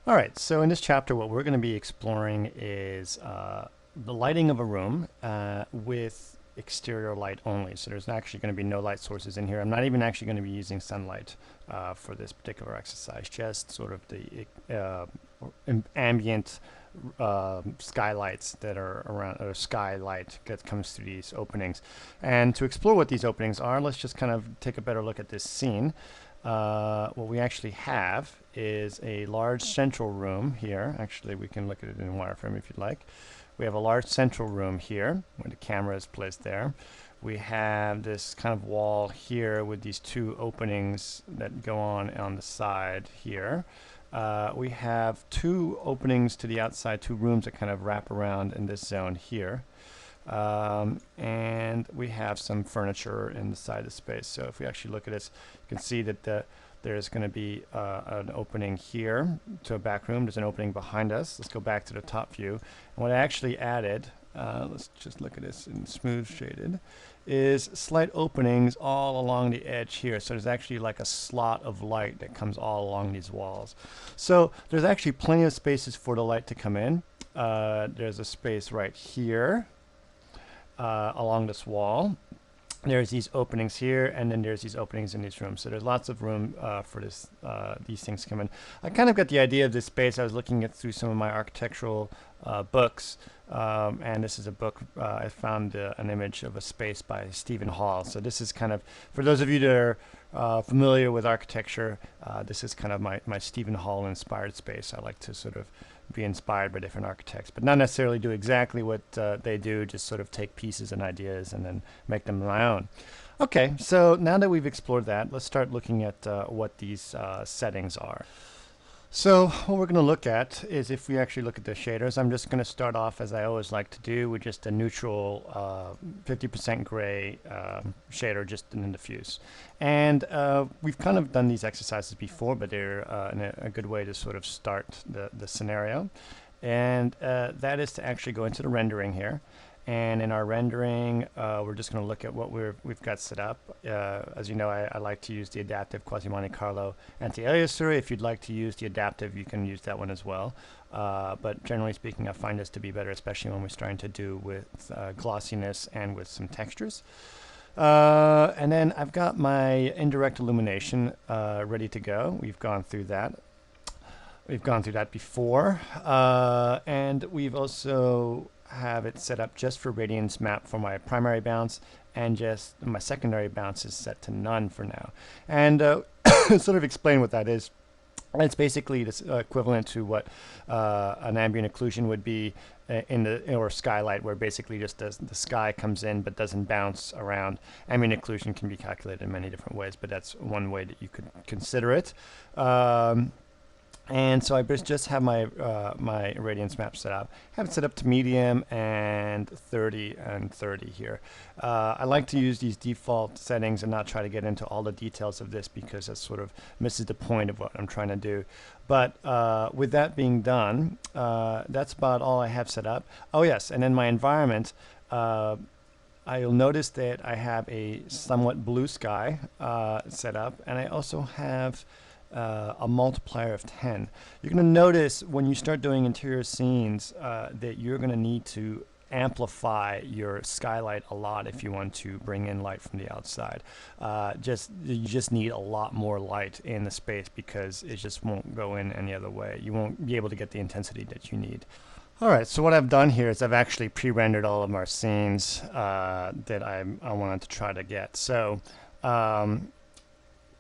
All right, so in this chapter, what we're going to be exploring is the lighting of a room with exterior light only. So there's actually going to be no light sources in here. I'm not even actually going to be using sunlight for this particular exercise, just sort of the ambient skylights that are around, or skylight that comes through these openings. And to explore what these openings are, let's just kind of take a better look at this scene. What we actually have is a large central room here. Actually, we can look at it in wireframe if you'd like. We have a large central room here where the camera is placed there. We have this kind of wall here with these two openings that go on the side here. We have two openings to the outside, two rooms that kind of wrap around in this zone here. And we have some furniture inside the space. So if we actually look at this, you can see that there's going to be an opening here to a back room. There's an opening behind us. Let's go back to the top view. And what I actually added, let's just look at this in smooth shaded, is slight openings all along the edge here. So there's actually like a slot of light that comes all along these walls. So there's actually plenty of spaces for the light to come in. There's a space right here along this wall. There's these openings here, and then there's these openings in these rooms. So there's lots of room for these things to come in. I kind of got the idea of this space. I was looking at through some of my architectural books, and this is a book. I found an image of a space by Stephen Hall. So this is kind of, for those of you that are familiar with architecture, this is kind of my Stephen Hall inspired space. I like to sort of be inspired by different architects, but not necessarily do exactly what they do, just sort of take pieces and ideas and then make them my own. Okay, so now that we've explored that, let's start looking at what these settings are. So what we're going to look at is, if we actually look at the shaders, I'm just going to start off, as I always like to do, with just a neutral 50% gray shader, just in the diffuse. And we've kind of done these exercises before, but they're a good way to sort of start the scenario. And that is to actually go into the rendering here. And in our rendering, we're just going to look at what we've got set up. As you know, I like to use the adaptive Quasi-Monte Carlo anti-aliaser. If you'd like to use the adaptive, you can use that one as well. But generally speaking, I find this to be better, especially when we're starting to do with glossiness and with some textures. And then I've got my indirect illumination ready to go. We've gone through that. We've gone through that before. And we've also have it set up just for radiance map for my primary bounce, and just my secondary bounce is set to none for now. And sort of explain what that is. It's basically this equivalent to what an ambient occlusion would be in the or skylight, where basically just the sky comes in but doesn't bounce around. Ambient occlusion can be calculated in many different ways, but that's one way that you could consider it. And so I just have my my radiance map set up. Have it set up to medium and 30 and 30 here. I like to use these default settings and not try to get into all the details of this, because that sort of misses the point of what I'm trying to do. But with that being done, that's about all I have set up. Oh yes, and then my environment. I'll notice that I have a somewhat blue sky set up, and I also have a multiplier of 10. You're going to notice when you start doing interior scenes that you're going to need to amplify your skylight a lot if you want to bring in light from the outside. You just need a lot more light in the space, because it just won't go in any other way. You won't be able to get the intensity that you need. Alright, so what I've done here is I've actually pre-rendered all of our scenes that I wanted to try to get. So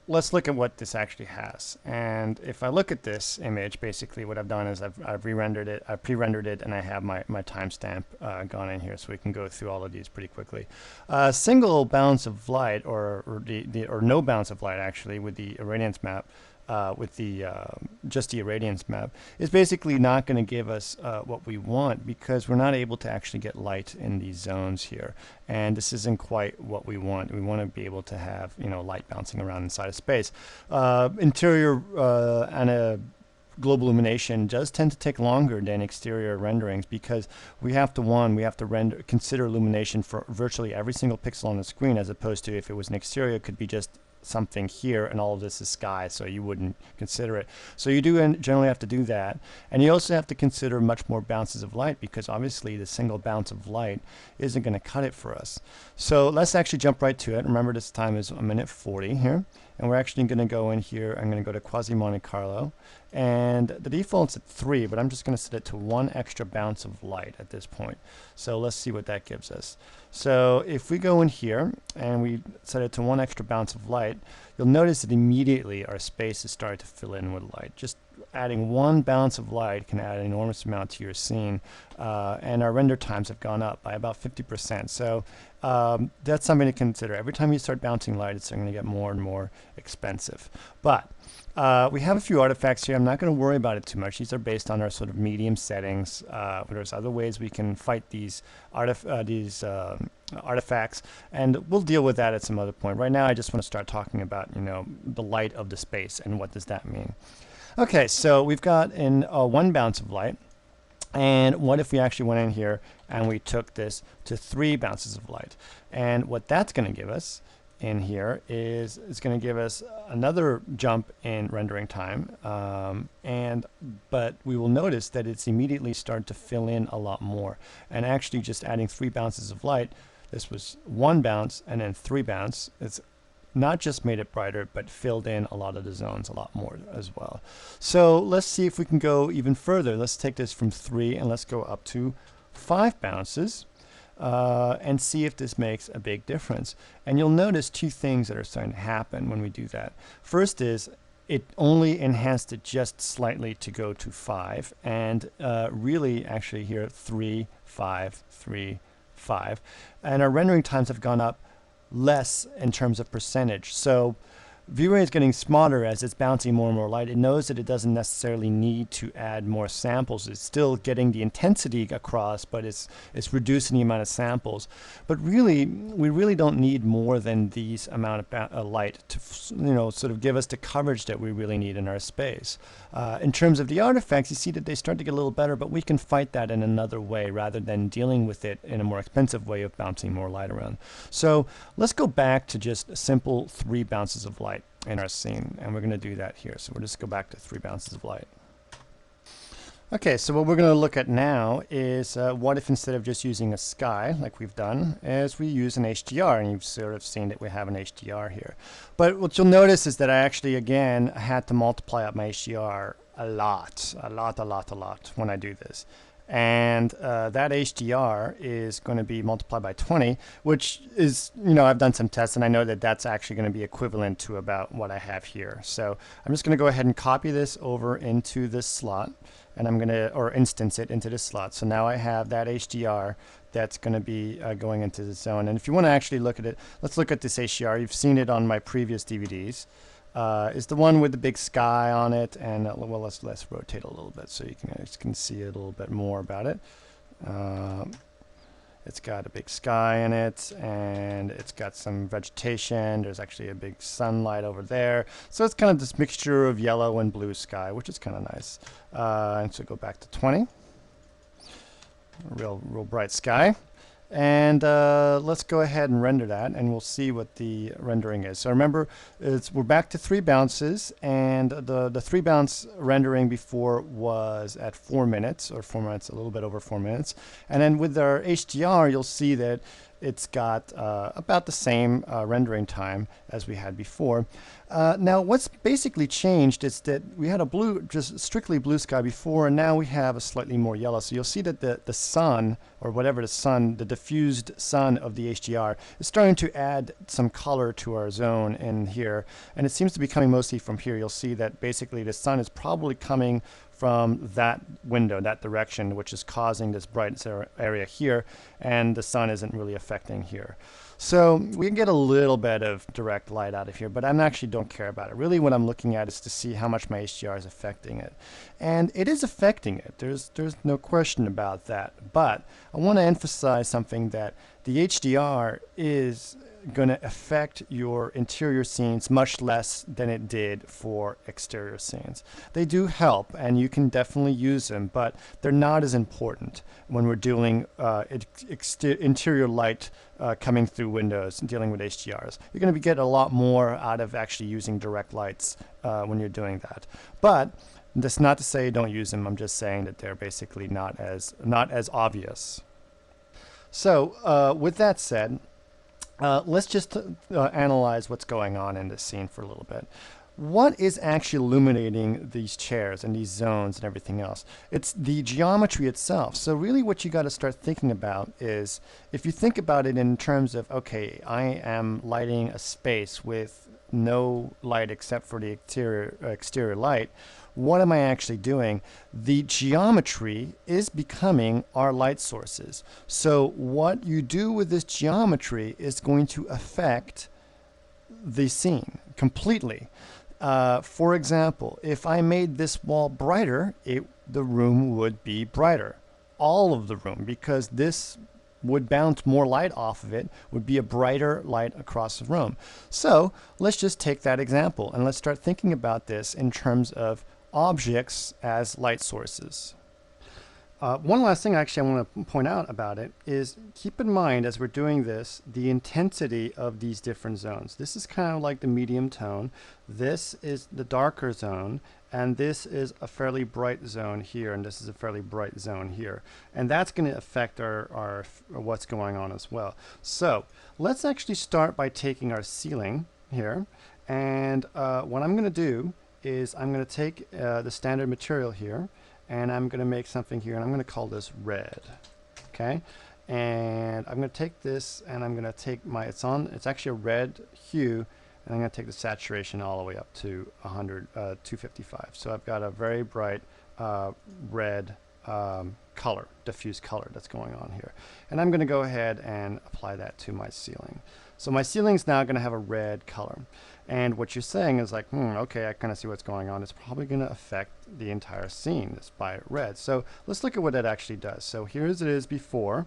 let's look at what this actually has. And if I look at this image, basically what I've done is I've re-rendered it, I've pre-rendered it, and I have my timestamp gone in here, so we can go through all of these pretty quickly. Single bounce of light, or no bounce of light actually, with the irradiance map, with the just the irradiance map, is basically not going to give us what we want, because we're not able to actually get light in these zones here, and this isn't quite what we want. We want to be able to have, you know, light bouncing around inside of space. Interior and global illumination does tend to take longer than exterior renderings, because we have to consider illumination for virtually every single pixel on the screen, as opposed to, if it was an exterior, it could be just something here, and all of this is sky, so you wouldn't consider it. So you do generally have to do that. And you also have to consider much more bounces of light, because obviously the single bounce of light isn't going to cut it for us. So let's actually jump right to it. Remember, this time is 1:40 here. And we're actually going to go in here. I'm going to go to Quasi Monte Carlo. And the default's at 3, but I'm just going to set it to 1 extra bounce of light at this point. So let's see what that gives us. So if we go in here and we set it to 1 extra bounce of light, you'll notice that immediately our space is starting to fill in with light. Just adding 1 bounce of light can add an enormous amount to your scene, and our render times have gone up by about 50%. So that's something to consider. Every time you start bouncing light, it's going to get more and more expensive. But we have a few artifacts here. I'm not going to worry about it too much. These are based on our sort of medium settings. There's other ways we can fight these artifacts, and we'll deal with that at some other point. Right now, I just want to start talking about, you know, the light of the space and what does that mean. Okay, so we've got in 1 bounce of light. And what if we actually went in here and we took this to 3 bounces of light? And what that's going to give us in here is it's going to give us another jump in rendering time. But we will notice that it's immediately started to fill in a lot more. And actually just adding 3 bounces of light, this was 1 bounce and then 3 bounce. It's not just made it brighter, but filled in a lot of the zones a lot more as well. So let's see if we can go even further. Let's take this from 3 and let's go up to 5 bounces and see if this makes a big difference. And you'll notice 2 things that are starting to happen when we do that. First is it only enhanced it just slightly to go to 5, and really actually here 3, 5, 3, 5. And our rendering times have gone up less in terms of percentage. So Vray is getting smarter as it's bouncing more and more light. It knows that it doesn't necessarily need to add more samples. It's still getting the intensity across, but it's reducing the amount of samples. But really, we really don't need more than these amount of light to, you know, sort of give us the coverage that we really need in our space. In terms of the artifacts, you see that they start to get a little better, but we can fight that in another way rather than dealing with it in a more expensive way of bouncing more light around. So let's go back to just a simple 3 bounces of light in our scene, and we're going to do that here. So we'll just go back to 3 bounces of light. Okay, so what we're going to look at now is what if instead of just using a sky like we've done, is we use an HDR, and you've sort of seen that we have an HDR here. But what you'll notice is that I actually again had to multiply up my HDR a lot when I do this. And that HDR is going to be multiplied by 20, which is, you know, I've done some tests and I know that that's actually going to be equivalent to about what I have here. So I'm just going to go ahead and copy this over into this slot, and I'm going to, or instance it into this slot. So now I have that HDR that's going to be going into the zone. And if you want to actually look at it, let's look at this HDR. You've seen it on my previous DVDs. Is the one with the big sky on it, and well, let's rotate a little bit so you can see a little bit more about it. It's got a big sky in it, and it's got some vegetation. There's actually a big sunlight over there, so it's kind of this mixture of yellow and blue sky, which is kind of nice. And so go back to 20, real bright sky. And let's go ahead and render that, and we'll see what the rendering is. So remember, we're back to 3 bounces, and the 3 bounce rendering before was at 4 minutes, or 4 minutes, a little bit over 4 minutes. And then with our HDR, you'll see that it's got about the same rendering time as we had before. Now, what's basically changed is that we had a blue, just strictly blue sky before, and now we have a slightly more yellow. So you'll see that the sun, or whatever the sun, the diffused sun of the HDR, is starting to add some color to our zone in here. And it seems to be coming mostly from here. You'll see that basically the sun is probably coming from that window, that direction, which is causing this bright area here, and the sun isn't really affecting here. So we can get a little bit of direct light out of here, but I actually don't care about it. Really what I'm looking at is to see how much my HDR is affecting it. And it is affecting it. There's no question about that. But I want to emphasize something, that the HDR is going to affect your interior scenes much less than it did for exterior scenes. They do help, and you can definitely use them, but they're not as important when we're doing interior light coming through windows and dealing with HDRs. You're going to get a lot more out of actually using direct lights when you're doing that. But that's not to say don't use them. I'm just saying that they're basically not as obvious. So with that said, let's just analyze what's going on in this scene for a little bit. What is actually illuminating these chairs and these zones and everything else? It's the geometry itself. So really what you got to start thinking about is, if you think about it in terms of, okay, I am lighting a space with no light except for the exterior light, what am I actually doing? The geometry is becoming our light sources. So what you do with this geometry is going to affect the scene completely. For example, if I made this wall brighter, the room would be brighter. All of the room, because this would bounce more light off of it, would be a brighter light across the room. So let's just take that example and let's start thinking about this in terms of objects as light sources. One last thing actually I want to point out about it is, keep in mind as we're doing this, the intensity of these different zones. This is kind of like the medium tone. This is the darker zone, and this is a fairly bright zone here, and this is a fairly bright zone here. And that's going to affect our what's going on as well. So let's actually start by taking our ceiling here, and what I'm going to do is I'm going to take the standard material here, and I'm going to make something here, and I'm going to call this red. Okay, and I'm going to take this, and I'm going to take it's actually a red hue, and I'm going to take the saturation all the way up to 255. So I've got a very bright red color, diffuse color that's going on here, and I'm going to go ahead and apply that to my ceiling. So my ceiling is now going to have a red color. And what you're saying is like, okay, I kind of see what's going on. It's probably going to affect the entire scene, this by red. So let's look at what that actually does. So here as it is before,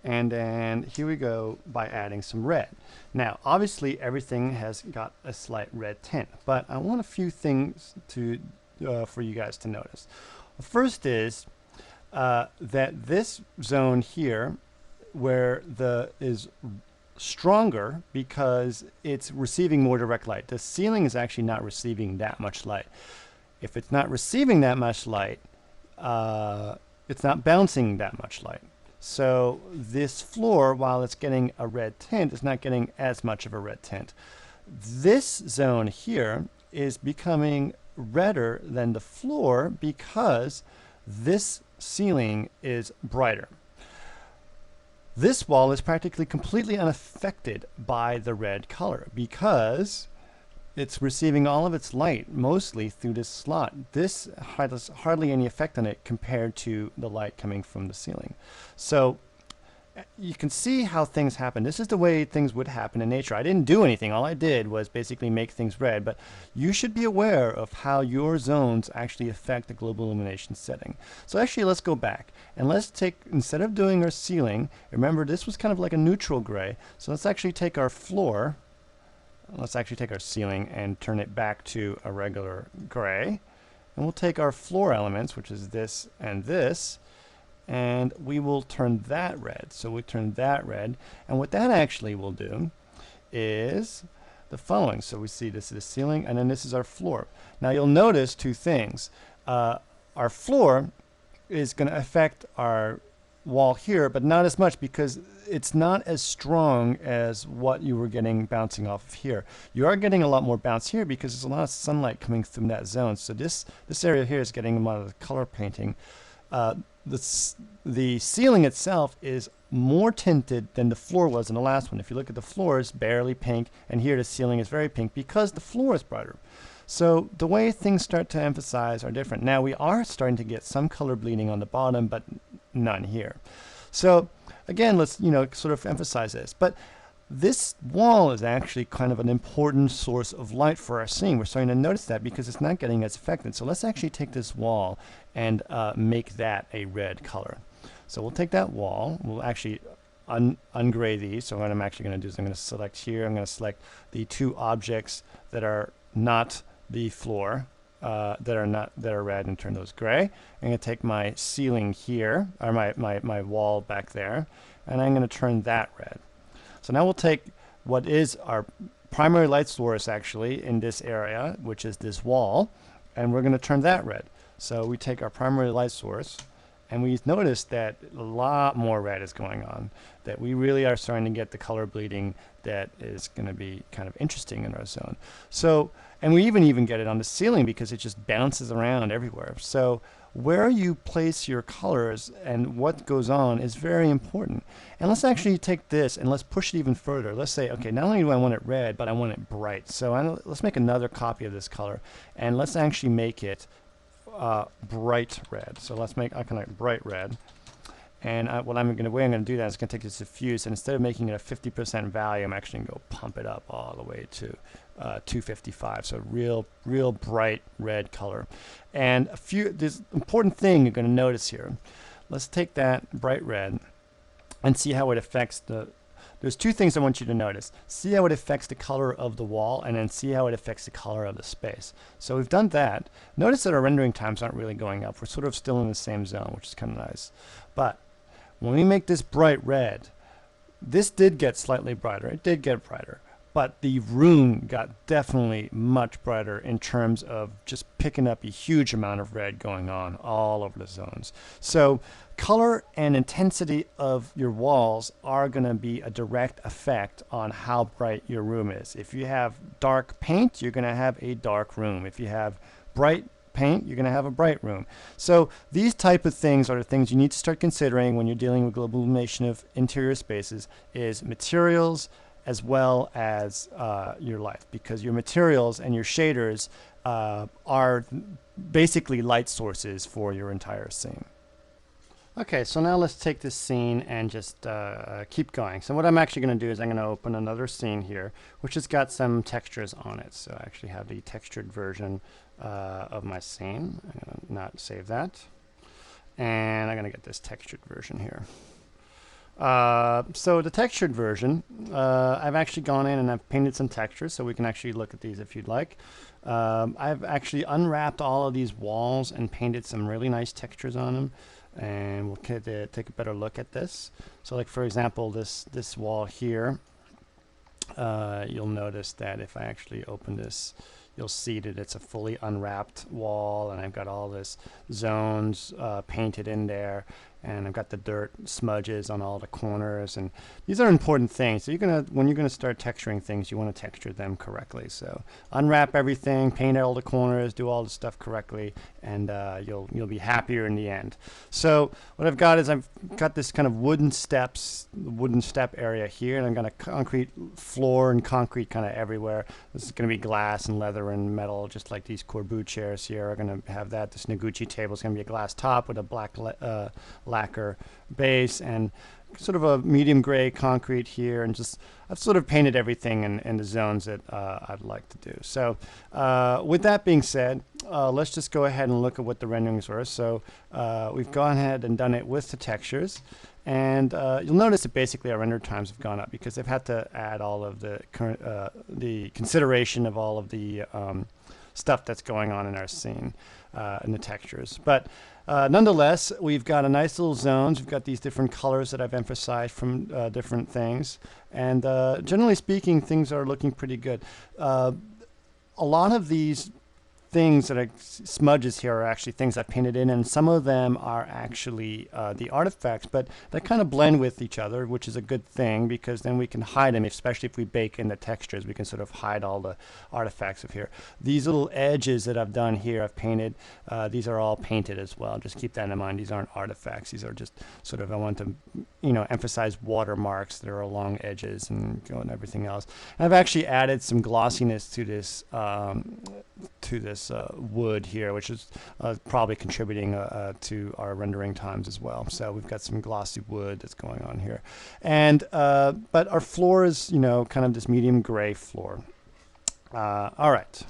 and then here we go by adding some red. Now, obviously, everything has got a slight red tint, but I want a few things to for you guys to notice. First is that this zone here, where is stronger because it's receiving more direct light. The ceiling is actually not receiving that much light. If it's not receiving that much light, it's not bouncing that much light. So this floor, while it's getting a red tint, is not getting as much of a red tint. This zone here is becoming redder than the floor because this ceiling is brighter. This wall is practically completely unaffected by the red color because it's receiving all of its light mostly through this slot. This has hardly any effect on it compared to the light coming from the ceiling. So you can see how things happen. This is the way things would happen in nature. I didn't do anything. All I did was basically make things red, but you should be aware of how your zones actually affect the global illumination setting. So actually, let's go back and let's take, instead of doing our ceiling, remember this was kind of like a neutral gray. So let's actually take our floor, let's actually take our ceiling and turn it back to a regular gray. And we'll take our floor elements, which is this and this, and we will turn that red. So we turn that red, and what that actually will do is the following. So we see this is the ceiling, and then this is our floor. Now you'll notice two things. Our floor is going to affect our wall here, but not as much because it's not as strong as what you were getting bouncing off of here. You are getting a lot more bounce here because there's a lot of sunlight coming through that zone. So this area here is getting a lot of the color painting. The ceiling itself is more tinted than the floor was in the last one. If you look at the floor, it's barely pink, and here the ceiling is very pink because the floor is brighter. So the way things start to emphasize are different. Now we are starting to get some color bleeding on the bottom, but none here. So again, let's sort of emphasize this. But this wall is actually kind of an important source of light for our scene. We're starting to notice that because it's not getting as affected. So let's actually take this wall and make that a red color. So we'll take that wall. We'll actually ungray these. So what I'm actually going to do is I'm going to select here. I'm going to select the two objects that are not the floor, that are red, and turn those gray. I'm going to take my ceiling here, or my wall back there, and I'm going to turn that red. So now we'll take what is our primary light source actually in this area, which is this wall, and we're going to turn that red. So we take our primary light source, and we notice that a lot more red is going on, that we really are starting to get the color bleeding that is going to be kind of interesting in our zone. So, and we even get it on the ceiling because it just bounces around everywhere. So where you place your colors and what goes on is very important. And let's actually take this and let's push it even further. Let's say, okay, not only do I want it red, but I want it bright. So let's make another copy of this color, and let's actually make it bright red. So let's make kind of bright red. And what I'm going to do that is going to take this diffuse, and instead of making it a 50% value, I'm actually going to go pump it up all the way to 255. So real bright red color. And this important thing you're going to notice here. Let's take that bright red and see how it affects there's two things I want you to notice. See how it affects the color of the wall, and then see how it affects the color of the space. So we've done that. Notice that our rendering times aren't really going up. We're sort of still in the same zone, which is kind of nice. But when we make this bright red, this did get slightly brighter. It did get brighter. But the room got definitely much brighter in terms of just picking up a huge amount of red going on all over the zones. So color and intensity of your walls are going to be a direct effect on how bright your room is. If you have dark paint, you're going to have a dark room. If you have bright paint, you're going to have a bright room. So these type of things are the things you need to start considering when you're dealing with global illumination of interior spaces, is materials as well as your light, because your materials and your shaders are basically light sources for your entire scene. Okay, so now let's take this scene and just keep going. So what I'm actually going to do is I'm going to open another scene here, which has got some textures on it. So I actually have the textured version of my scene. I'm going to not save that. And I'm going to get this textured version here. So the textured version, I've actually gone in and I've painted some textures, so we can actually look at these if you'd like. I've actually unwrapped all of these walls and painted some really nice textures on them, and we'll take a better look at this. So like for example, this wall here, you'll notice that if I actually open this, you'll see that it's a fully unwrapped wall, and I've got all this zones painted in there, and I've got the dirt smudges on all the corners, and these are important things. So when you're gonna start texturing things, you want to texture them correctly. So unwrap everything, paint all the corners, do all the stuff correctly, and you'll be happier in the end. So what I've got is I've got this kind of wooden step area here, and I've got a concrete floor and concrete kind of everywhere. This is going to be glass and leather and metal, just like these Corbu chairs here are going to have that. This Noguchi table is going to be a glass top with a black lacquer base, and sort of a medium gray concrete here, and just I've sort of painted everything in the zones that I'd like to do. So with that being said, let's just go ahead and look at what the renderings were. So we've gone ahead and done it with the textures, and you'll notice that basically our render times have gone up because they've had to add all of the current the consideration of all of the stuff that's going on in our scene in the textures. But nonetheless, we've got a nice little zones. We've got these different colors that I've emphasized from different things. And generally speaking, things are looking pretty good. A lot of these things that are smudges here are actually things I painted in, and some of them are actually the artifacts, but they kind of blend with each other, which is a good thing, because then we can hide them, especially if we bake in the textures. We can sort of hide all the artifacts of here. These little edges that I've done here, I've painted. These are all painted as well. Just keep that in mind. These aren't artifacts. These are just sort of, I want to emphasize watermarks that are along edges and everything else. And I've actually added some glossiness to this wood here, which is probably contributing to our rendering times as well. So we've got some glossy wood that's going on here, and but our floor is kind of this medium gray floor. All right.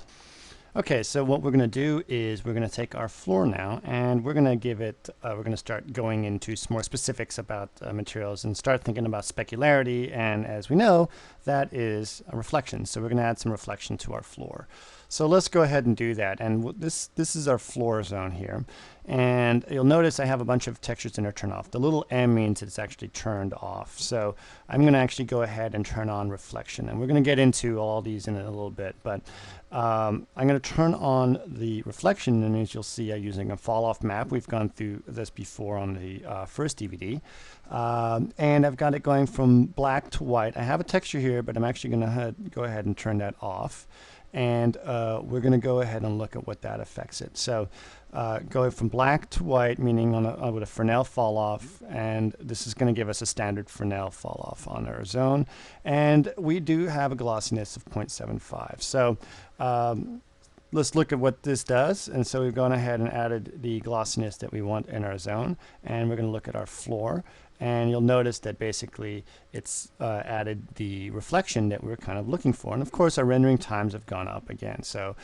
Okay, so what we're going to do is we're going to take our floor now, and we're going to give it, we're going to start going into some more specifics about materials and start thinking about specularity, and as we know, that is a reflection. So we're going to add some reflection to our floor. So let's go ahead and do that, and this is our floor zone here. And you'll notice I have a bunch of textures in there turned off. The little M means it's actually turned off. So I'm going to actually go ahead and turn on reflection. And we're going to get into all these in a little bit. But I'm going to turn on the reflection. And as you'll see, I'm using a fall-off map. We've gone through this before on the first DVD. And I've got it going from black to white. I have a texture here, but I'm actually going to go ahead and turn that off. And we're going to go ahead and look at what that affects it. So going from black to white, meaning with a Fresnel fall off, and this is going to give us a standard Fresnel fall off on our zone. And we do have a glossiness of 0.75. So let's look at what this does. And so we've gone ahead and added the glossiness that we want in our zone. And we're going to look at our floor. And you'll notice that basically it's added the reflection that we're kind of looking for. And of course, our rendering times have gone up again. So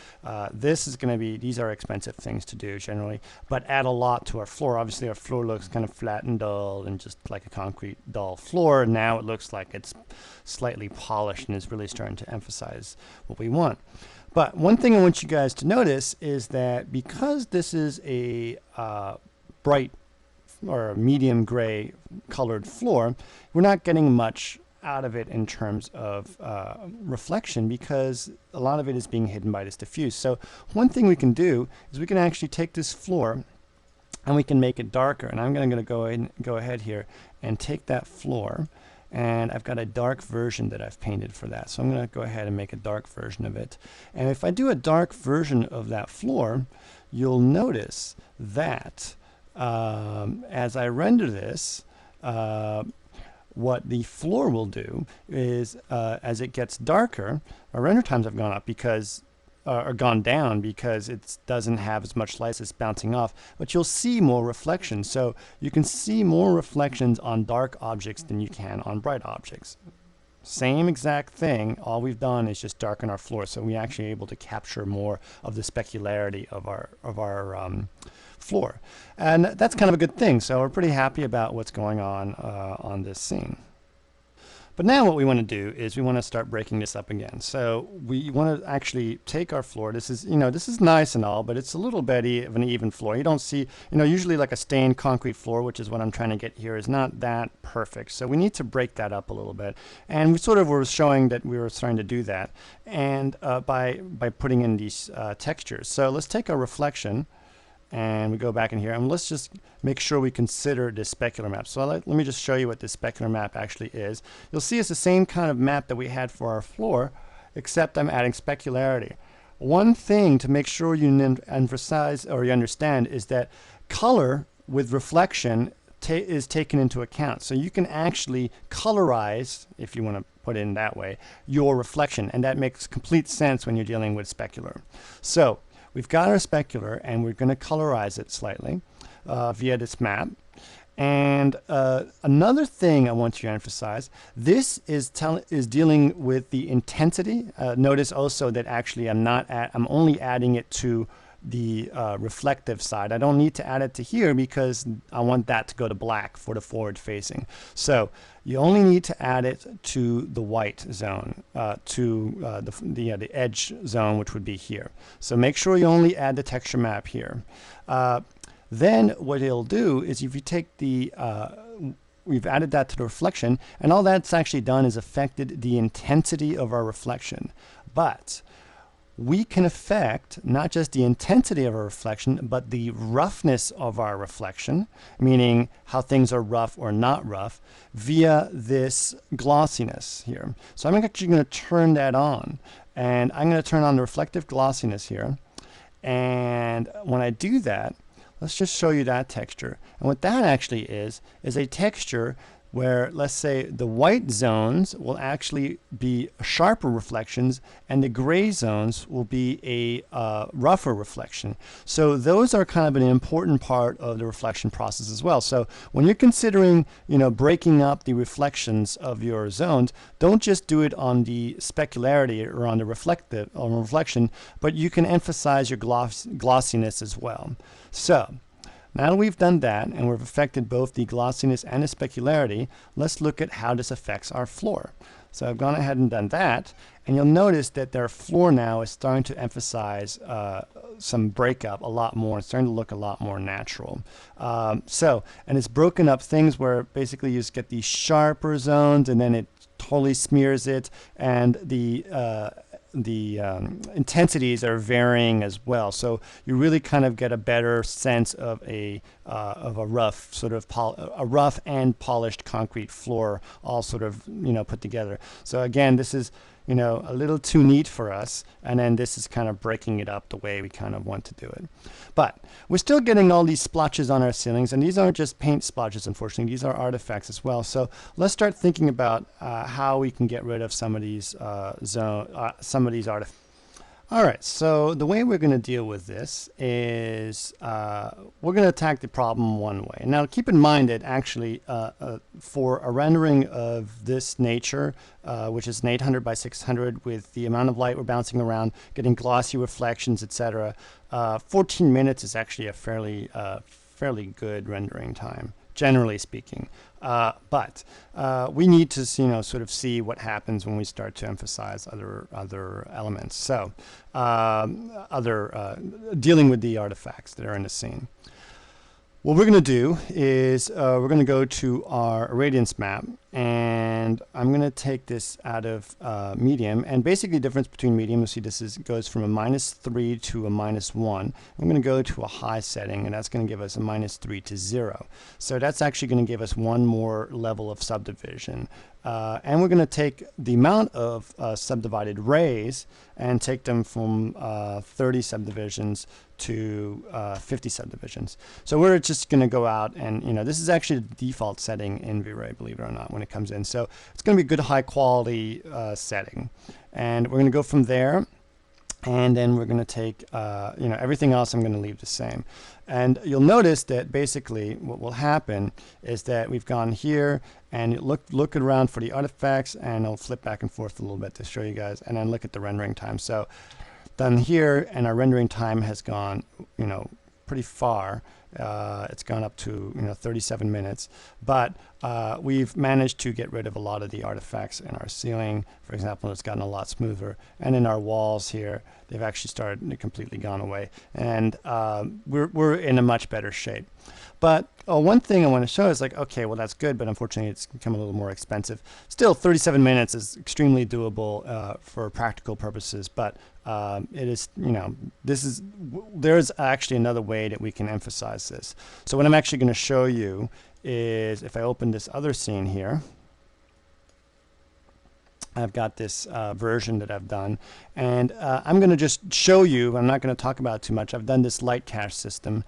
this is going to be, these are expensive things to do generally, but add a lot to our floor. Obviously, our floor looks kind of flat and dull and just like a concrete dull floor. Now it looks like it's slightly polished and is really starting to emphasize what we want. But one thing I want you guys to notice is that because this is a bright or a medium gray colored floor, we're not getting much out of it in terms of reflection because a lot of it is being hidden by this diffuse. So one thing we can do is we can actually take this floor and we can make it darker. And I'm going to go ahead here and take that floor, and I've got a dark version that I've painted for that. So I'm going to go ahead and make a dark version of it. And if I do a dark version of that floor, you'll notice that as I render this, what the floor will do is as it gets darker, our render times have gone up because or gone down because it doesn't have as much light as bouncing off, but you'll see more reflections. So you can see more reflections on dark objects than you can on bright objects. Same exact thing, all we've done is just darken our floor, so we're actually able to capture more of the specularity of our floor. And that's kind of a good thing, so we're pretty happy about what's going on this scene. But now what we want to do is we want to start breaking this up again. So we want to actually take our floor. This is, this is nice and all, but it's a little bit of an even floor. You don't see, usually like a stained concrete floor, which is what I'm trying to get here, is not that perfect. So we need to break that up a little bit. And we sort of were showing that we were starting to do that, and by putting in these textures. So let's take our reflection, and we go back in here, and let's just make sure we consider this specular map. So let me just show you what this specular map actually is. You'll see it's the same kind of map that we had for our floor, except I'm adding specularity. One thing to make sure you emphasize or you understand is that color with reflection is taken into account. So you can actually colorize, if you want to put it in that way, your reflection, and that makes complete sense when you're dealing with specular. So we've got our specular, and we're going to colorize it slightly via this map. And another thing I want you to emphasize, this is dealing with the intensity. Notice also that actually I'm only adding it to the reflective side. I don't need to add it to here because I want that to go to black for the forward facing. So you only need to add it to the white zone, to the edge zone, which would be here. So make sure you only add the texture map here. Then what it'll do is if you take the we've added that to the reflection, and all that's actually done is affected the intensity of our reflection. But we can affect not just the intensity of our reflection, but the roughness of our reflection, meaning how things are rough or not rough, via this glossiness here. So I'm actually going to turn that on, and I'm going to turn on the reflective glossiness here. And when I do that, let's just show you that texture. And what that actually is a texture where, let's say, the white zones will actually be sharper reflections and the gray zones will be a rougher reflection. So those are kind of an important part of the reflection process as well. So when you're considering, breaking up the reflections of your zones, don't just do it on the specularity or on the reflection, but you can emphasize your glossiness as well. So now that we've done that and we've affected both the glossiness and the specularity, let's look at how this affects our floor. So I've gone ahead and done that, and you'll notice that their floor now is starting to emphasize some breakup a lot more. It's starting to look a lot more natural. And it's broken up things where basically you just get these sharper zones and then it totally smears it, and the intensities are varying as well, so you really kind of get a better sense of a rough sort of a rough and polished concrete floor, all sort of put together. So again, this is a little too neat for us, and then this is kind of breaking it up the way we kind of want to do it. But we're still getting all these splotches on our ceilings, and these aren't just paint splotches, unfortunately. These are artifacts as well. So let's start thinking about how we can get rid of some of these artifacts. All right, so the way we're going to deal with this is we're going to attack the problem one way. Now, keep in mind that actually for a rendering of this nature, which is an 800 by 600 with the amount of light we're bouncing around, getting glossy reflections, etc., 14 minutes is actually a fairly good rendering time, generally speaking. But we need to sort of see what happens when we start to emphasize other elements. So dealing with the artifacts that are in the scene. What we're going to do is we're going to go to our irradiance map, and I'm going to take this out of medium. And basically the difference between medium, you'll see this goes from a -3 to a -1. I'm going to go to a high setting, and that's going to give us a -3 to 0. So that's actually going to give us one more level of subdivision. And we're going to take the amount of subdivided rays and take them from 30 subdivisions to 50 subdivisions. So we're just going to go out and, this is actually the default setting in Vray, believe it or not, when it comes in. So it's going to be a good high quality setting. And we're going to go from there. And then we're going to take, everything else I'm going to leave the same. And you'll notice that basically what will happen is that we've gone here and look around for the artifacts, and I'll flip back and forth a little bit to show you guys, and then look at the rendering time. So done here, and our rendering time has gone, pretty far. It's gone up to 37 minutes, but we've managed to get rid of a lot of the artifacts in our ceiling. For example, it's gotten a lot smoother, and in our walls here, they've actually completely gone away, and we're in a much better shape. But one thing I want to show is okay, well, that's good, but unfortunately it's become a little more expensive. Still, 37 minutes is extremely doable for practical purposes, but it is, there's actually another way that we can emphasize this. So what I'm actually going to show you is if I open this other scene here, I've got this version that I've done, and I'm going to just show you. I'm not going to talk about it too much. I've done this light cache system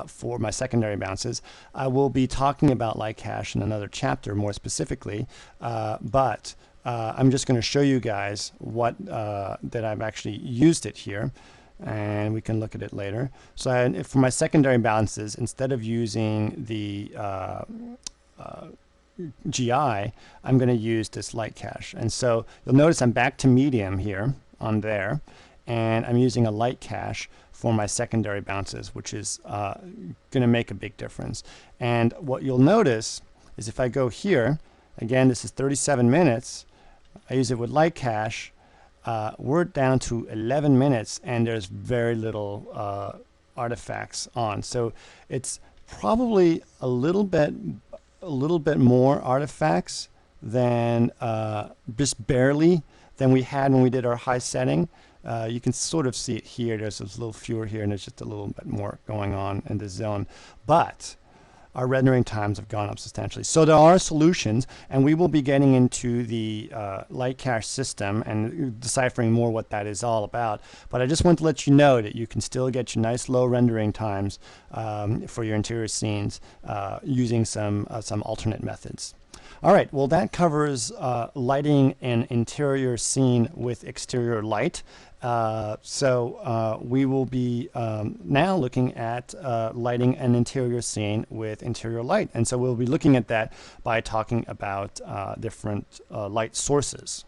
for my secondary bounces. I will be talking about light cache in another chapter more specifically, but I'm just going to show you guys what that I've actually used it here, and we can look at it later. So for my secondary bounces, instead of using the GI, I'm going to use this light cache. And so you'll notice I'm back to medium here on there, and I'm using a light cache for my secondary bounces, which is going to make a big difference. And what you'll notice is if I go here, again, this is 37 minutes, I use it with light cache, we're down to 11 minutes, and there's very little artifacts on. So it's probably a little bit more artifacts than just barely than we had when we did our high setting. You can sort of see it here. There's a little fewer here, and there's just a little bit more going on in this zone. But our rendering times have gone up substantially. So there are solutions, and we will be getting into the light cache system and deciphering more what that is all about. But I just want to let you know that you can still get your nice low rendering times for your interior scenes using some alternate methods. All right, well, that covers lighting an interior scene with exterior light. We will be now looking at lighting an interior scene with interior light. And so we'll be looking at that by talking about different light sources.